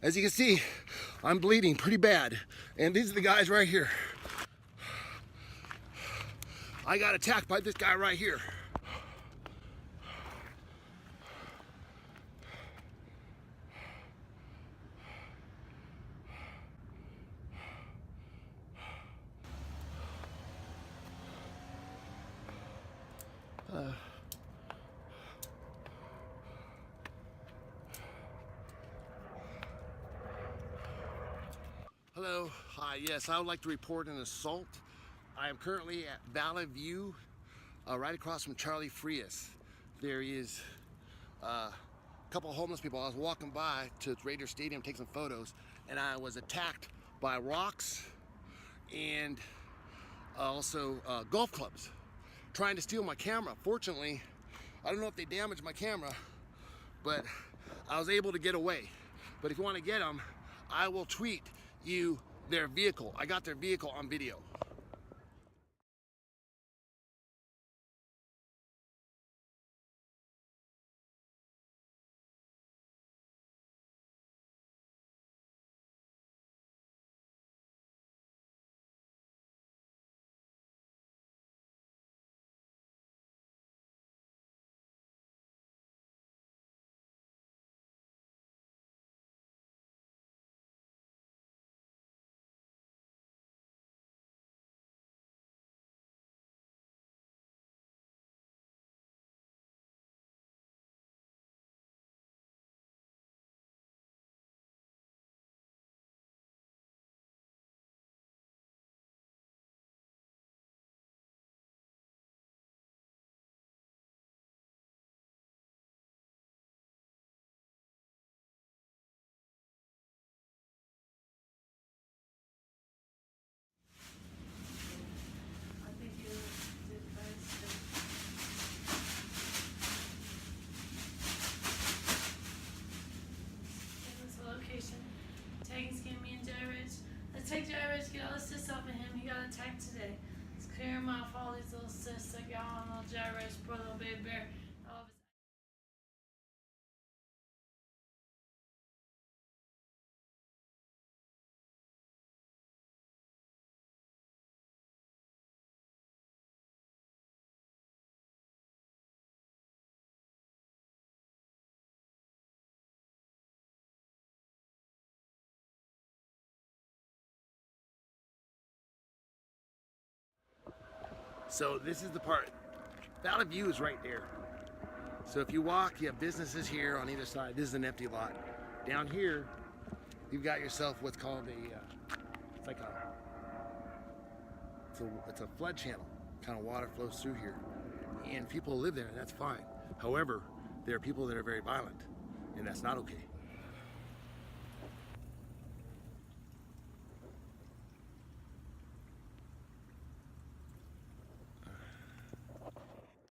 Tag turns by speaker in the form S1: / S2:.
S1: As you can see, I'm bleeding pretty bad. And these are the guys right here. I got attacked by this guy right here. Hello, hi, yes, I would like to report an assault. I am currently at Valley View, right across from Charlie Frias. There is a couple of homeless people. I was walking by to Raider Stadium, take some photos, and I was attacked by rocks and also golf clubs, trying to steal my camera. Fortunately, I don't know if they damaged my camera, but I was able to get away. But if you want to get them, I will tweet you their vehicle. I got their vehicle on video.
S2: Tagging's getting me and Jerry Rich. Let's take Jerry Rich, get all the cysts off of him. He got attacked today. Let's clear him off all these little cysts that got on little Jerry Rich, poor little baby bear. All of his
S1: So this is the part. Valley View is right there. So if you walk, you have businesses here on either side. This is an empty lot. Down here, you've got yourself what's called it's like it's a flood channel. Kind of water flows through here. And people live there, and that's fine. However, there are people that are very violent, and that's not okay.